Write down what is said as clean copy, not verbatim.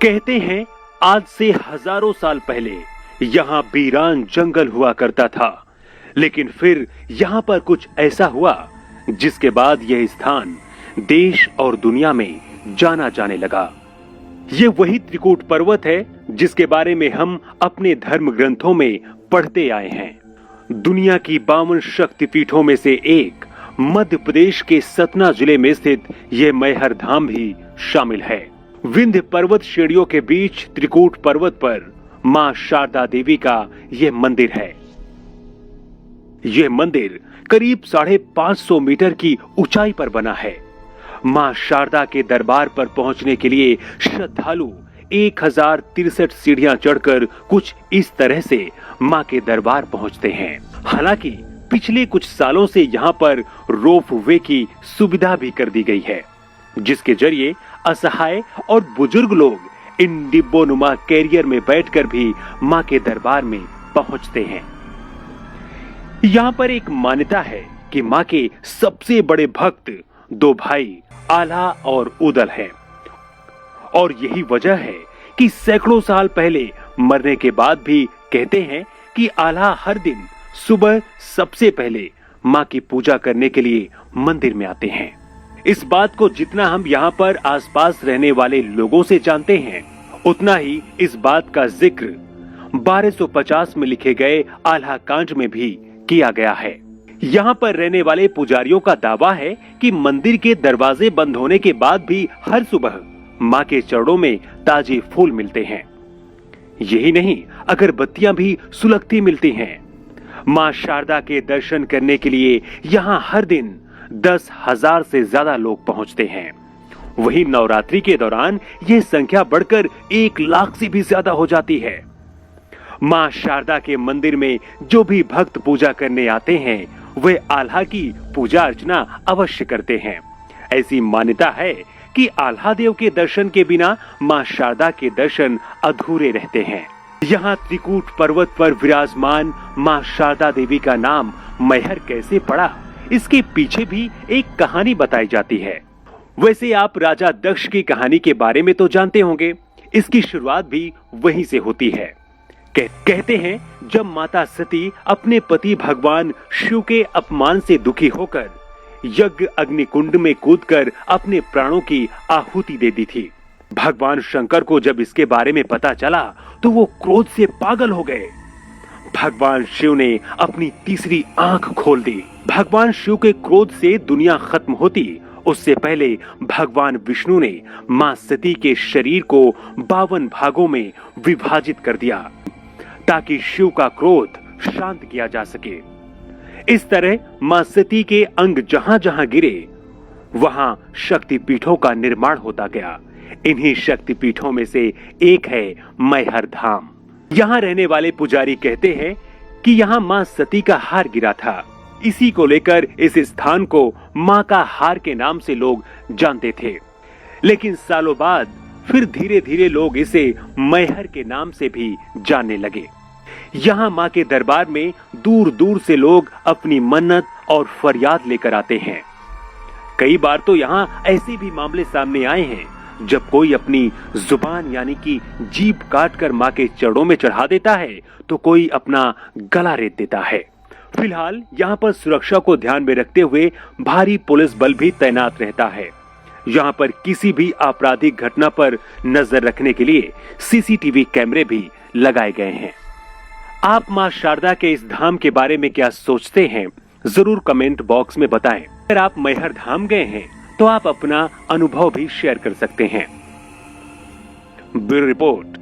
कहते हैं आज से हजारों साल पहले यहाँ वीरान जंगल हुआ करता था, लेकिन फिर यहाँ पर कुछ ऐसा हुआ जिसके बाद यह स्थान देश और दुनिया में जाना जाने लगा। ये वही त्रिकूट पर्वत है जिसके बारे में हम अपने धर्म ग्रंथों में पढ़ते आए हैं। दुनिया की 52 शक्तिपीठों में से एक मध्य प्रदेश के सतना जिले में स्थित यह मैहर धाम भी शामिल है। विंध्य पर्वत श्रेणियों के बीच त्रिकूट पर्वत पर मां शारदा देवी का यह मंदिर है। यह मंदिर करीब 550 मीटर की ऊंचाई पर बना है। मां शारदा के दरबार पर पहुंचने के लिए श्रद्धालु 1063 सीढ़ियां चढ़कर कुछ इस तरह से मां के दरबार पहुंचते हैं। हालांकि पिछले कुछ सालों से यहां पर रोप वे की सुविधा भी कर दी गई है, जिसके जरिए असहाय और बुजुर्ग लोग इन डिब्बोनुमा कैरियर में बैठकर भी मां के दरबार में पहुंचते हैं। यहां पर एक मान्यता है कि मां के सबसे बड़े भक्त 2 भाई आल्हा और उदल हैं, और यही वजह है कि सैकड़ों साल पहले मरने के बाद भी कहते हैं कि आल्हा हर दिन सुबह सबसे पहले मां की पूजा करने के लिए मंदिर में आते हैं। इस बात को जितना हम यहाँ पर आसपास रहने वाले लोगों से जानते हैं, उतना ही इस बात का जिक्र 1250 में लिखे गए आल्हा कांड में भी किया गया है। यहाँ पर रहने वाले पुजारियों का दावा है कि मंदिर के दरवाजे बंद होने के बाद भी हर सुबह मां के चरणों में ताजे फूल मिलते हैं। यही नहीं, अगरबत्तियां भी सुलगती मिलती हैं। मां शारदा के दर्शन करने के लिए यहाँ हर दिन 10,000 से ज्यादा लोग पहुंचते हैं। वहीं नवरात्रि के दौरान यह संख्या बढ़कर 1 लाख से भी ज्यादा हो जाती है। मां शारदा के मंदिर में जो भी भक्त पूजा करने आते हैं, वे आल्हा की पूजा अर्चना अवश्य करते हैं। ऐसी मान्यता है कि आल्हा देव के दर्शन के बिना मां शारदा के दर्शन अधूरे रहते हैं। यहाँ त्रिकूट पर्वत पर विराजमान मां शारदा देवी का नाम मैहर कैसे पड़ा, इसके पीछे भी एक कहानी बताई जाती है। वैसे आप राजा दक्ष की कहानी के बारे में तो जानते होंगे। इसकी शुरुआत भी वहीं से होती है। कहते हैं जब माता सती अपने पति भगवान शिव के अपमान से दुखी होकर यज्ञ अग्निकुंड में कूदकर अपने प्राणों की आहुति दे दी थी। भगवान शंकर को जब इसके बारे में पता चला तो वो क्रोध से पागल हो गए। भगवान शिव ने अपनी तीसरी आंख खोल दी। भगवान शिव के क्रोध से दुनिया खत्म होती उससे पहले भगवान विष्णु ने मां सती के शरीर को 52 भागों में विभाजित कर दिया ताकि शिव का क्रोध शांत किया जा सके। इस तरह मां सती के अंग जहां जहां गिरे वहां शक्तिपीठों का निर्माण होता गया। इन्हीं शक्तिपीठों में से एक है मैहर धाम। यहाँ रहने वाले पुजारी कहते हैं कि यहाँ मां सती का हार गिरा था। इसी को लेकर इस स्थान को मां का हार के नाम से लोग जानते थे, लेकिन सालों बाद फिर धीरे धीरे लोग इसे मैहर के नाम से भी जानने लगे। यहाँ मां के दरबार में दूर दूर से लोग अपनी मन्नत और फरियाद लेकर आते हैं। कई बार तो यहाँ ऐसे भी मामले सामने आए हैं जब कोई अपनी जुबान यानी कि जीभ काट कर मां के चरणों में चढ़ा देता है तो कोई अपना गला रेत देता है। फिलहाल यहाँ पर सुरक्षा को ध्यान में रखते हुए भारी पुलिस बल भी तैनात रहता है। यहाँ पर किसी भी आपराधिक घटना पर नजर रखने के लिए सीसीटीवी कैमरे भी लगाए गए हैं। आप मां शारदा के इस धाम के बारे में क्या सोचते हैं, जरूर कमेंट बॉक्स में बताएं। अगर आप मैहर धाम गए हैं तो आप अपना अनुभव भी शेयर कर सकते हैं। Bureau report.